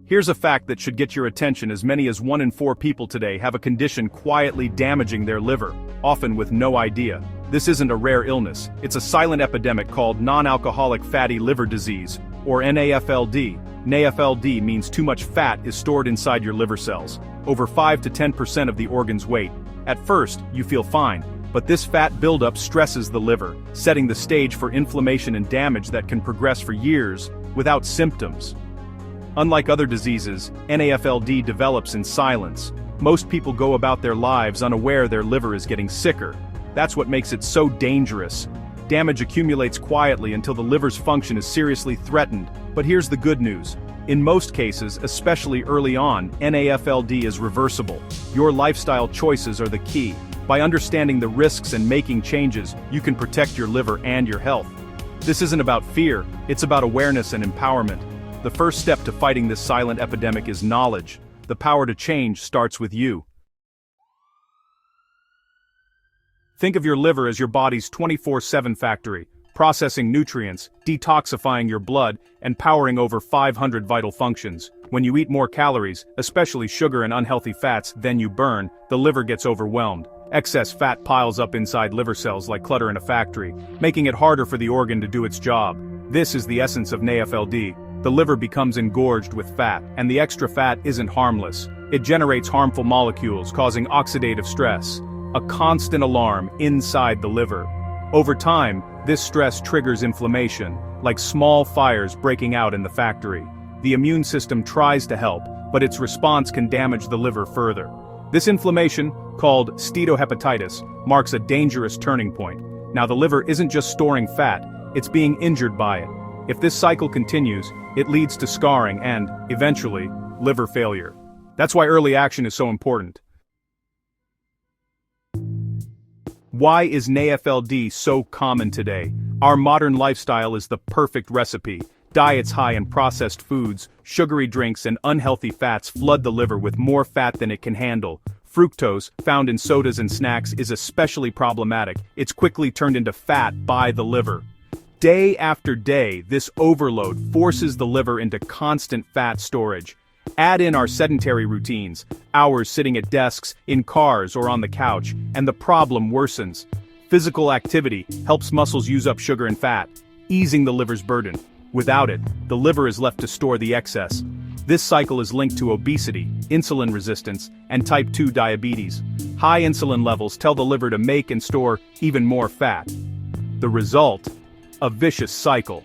Here's a fact that should get your attention. As many as 1 in 4 people today have a condition quietly damaging their liver, often with no idea. This isn't a rare illness, it's a silent epidemic called non-alcoholic fatty liver disease, or NAFLD. NAFLD means too much fat is stored inside your liver cells, over 5 to 10% of the organ's weight. At first, you feel fine, but this fat buildup stresses the liver, setting the stage for inflammation and damage that can progress for years without symptoms. Unlike other diseases, NAFLD develops in silence. Most people go about their lives unaware their liver is getting sicker. That's what makes it so dangerous. Damage accumulates quietly until the liver's function is seriously threatened. But here's the good news. In most cases, especially early on, NAFLD is reversible. Your lifestyle choices are the key. By understanding the risks and making changes, you can protect your liver and your health. This isn't about fear, it's about awareness and empowerment. The first step to fighting this silent epidemic is knowledge. The power to change starts with you. Think of your liver as your body's 24/7 factory, processing nutrients, detoxifying your blood, and powering over 500 vital functions. When you eat more calories, especially sugar and unhealthy fats, than you burn, the liver gets overwhelmed. Excess fat piles up inside liver cells like clutter in a factory, making it harder for the organ to do its job. This is the essence of NAFLD. The liver becomes engorged with fat, and the extra fat isn't harmless. It generates harmful molecules, causing oxidative stress, a constant alarm inside the liver. Over time, this stress triggers inflammation, like small fires breaking out in the factory. The immune system tries to help, but its response can damage the liver further. This inflammation, called steatohepatitis, marks a dangerous turning point. Now the liver isn't just storing fat, it's being injured by it. If this cycle continues, it leads to scarring and, eventually, liver failure. That's why early action is so important. Why is NAFLD so common today? Our modern lifestyle is the perfect recipe. Diets high in processed foods, sugary drinks, and unhealthy fats flood the liver with more fat than it can handle. Fructose, found in sodas and snacks, is especially problematic. It's quickly turned into fat by the liver. Day after day, this overload forces the liver into constant fat storage. Add in our sedentary routines, hours sitting at desks, in cars, or on the couch, and the problem worsens. Physical activity helps muscles use up sugar and fat, easing the liver's burden. Without it, the liver is left to store the excess. This cycle is linked to obesity, insulin resistance, and type 2 diabetes. High insulin levels tell the liver to make and store even more fat. The result? A vicious cycle.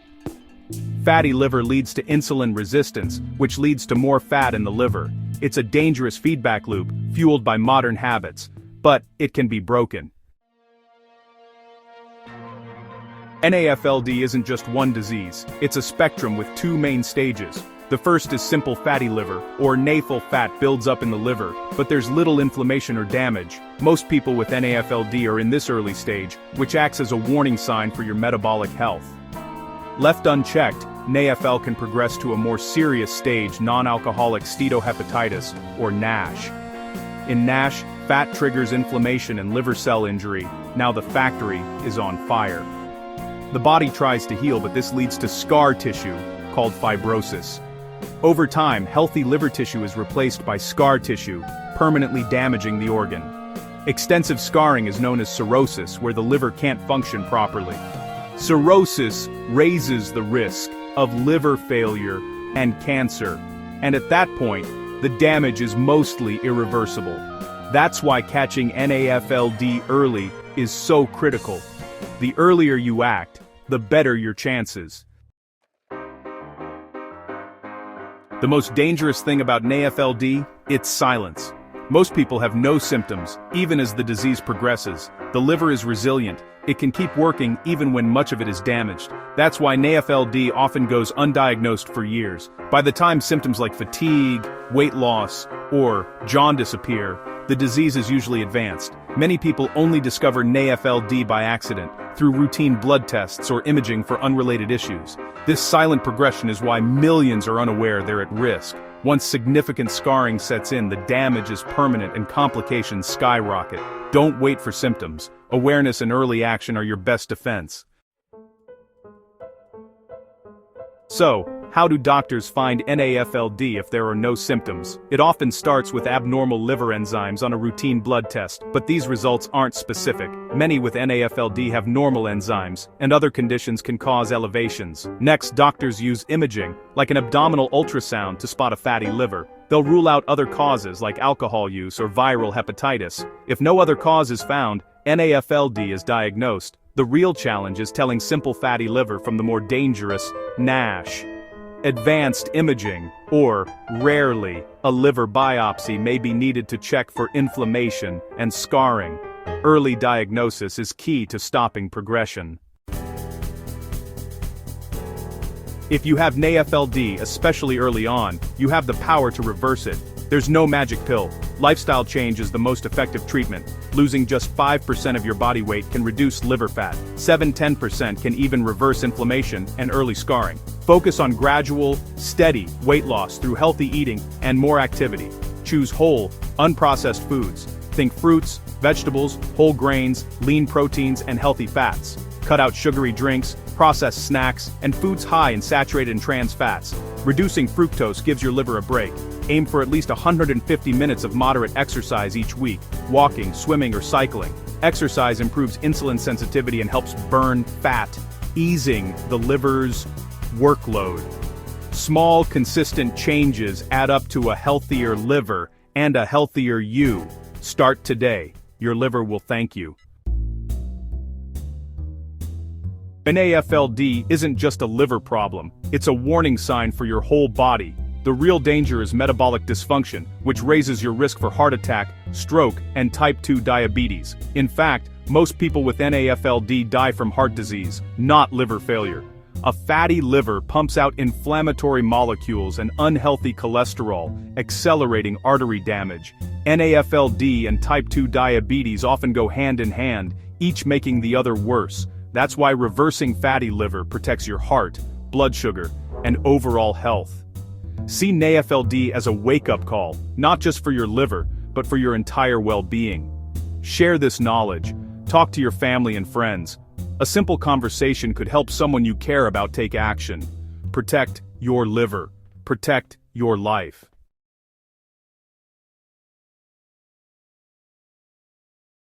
Fatty liver leads to insulin resistance, which leads to more fat in the liver. It's a dangerous feedback loop, fueled by modern habits, but it can be broken. NAFLD isn't just one disease, it's a spectrum with 2 main stages. The first is simple fatty liver, or NAFL. Fat builds up in the liver, but there's little inflammation or damage. Most people with NAFLD are in this early stage, which acts as a warning sign for your metabolic health. Left unchecked, NAFL can progress to a more serious stage, non-alcoholic steatohepatitis, or NASH. In NASH, fat triggers inflammation and liver cell injury. Now the factory is on fire. The body tries to heal, but this leads to scar tissue, called fibrosis. Over time, healthy liver tissue is replaced by scar tissue, permanently damaging the organ. Extensive scarring is known as cirrhosis, where the liver can't function properly. Cirrhosis raises the risk of liver failure and cancer, and at that point, the damage is mostly irreversible. That's why catching NAFLD early is so critical. The earlier you act, the better your chances. The most dangerous thing about NAFLD? It's silence. Most people have no symptoms, even as the disease progresses. The liver is resilient. It can keep working even when much of it is damaged. That's why NAFLD often goes undiagnosed for years. By the time symptoms like fatigue, weight loss, or jaundice appear, the disease is usually advanced. Many people only discover NAFLD by accident, through routine blood tests or imaging for unrelated issues. This silent progression is why millions are unaware they're at risk. Once significant scarring sets in, the damage is permanent and complications skyrocket. Don't wait for symptoms. Awareness and early action are your best defense. So, How do doctors find NAFLD if there are no symptoms? It often starts with abnormal liver enzymes on a routine blood test, but these results aren't specific. Many with NAFLD have normal enzymes, and other conditions can cause elevations. Next, doctors use imaging, like an abdominal ultrasound, to spot a fatty liver. They'll rule out other causes like alcohol use or viral hepatitis. If no other cause is found, NAFLD is diagnosed. The real challenge is telling simple fatty liver from the more dangerous NASH. Advanced imaging, or, rarely, a liver biopsy may be needed to check for inflammation and scarring. Early diagnosis is key to stopping progression. If you have NAFLD, especially early on, you have the power to reverse it. There's no magic pill. Lifestyle change is the most effective treatment. Losing just 5% of your body weight can reduce liver fat. 7–10% can even reverse inflammation and early scarring. Focus on gradual, steady weight loss through healthy eating and more activity. Choose whole, unprocessed foods. Think fruits, vegetables, whole grains, lean proteins, and healthy fats. Cut out sugary drinks, processed snacks, and foods high in saturated and trans fats. Reducing fructose gives your liver a break. Aim for at least 150 minutes of moderate exercise each week, walking, swimming, or cycling. Exercise improves insulin sensitivity and helps burn fat, easing the liver's workload. Small, consistent changes add up to a healthier liver and a healthier you. Start today. Your liver will thank you. NAFLD isn't just a liver problem, it's a warning sign for your whole body. The real danger is metabolic dysfunction, which raises your risk for heart attack, stroke, and type 2 diabetes. In fact, most people with NAFLD die from heart disease, not liver failure. A fatty liver pumps out inflammatory molecules and unhealthy cholesterol, accelerating artery damage. NAFLD and type 2 diabetes often go hand in hand, each making the other worse. That's why reversing fatty liver protects your heart, blood sugar, and overall health. See NAFLD as a wake-up call, not just for your liver, but for your entire well-being. Share this knowledge. Talk to your family and friends. A simple conversation could help someone you care about take action. Protect your liver. Protect your life.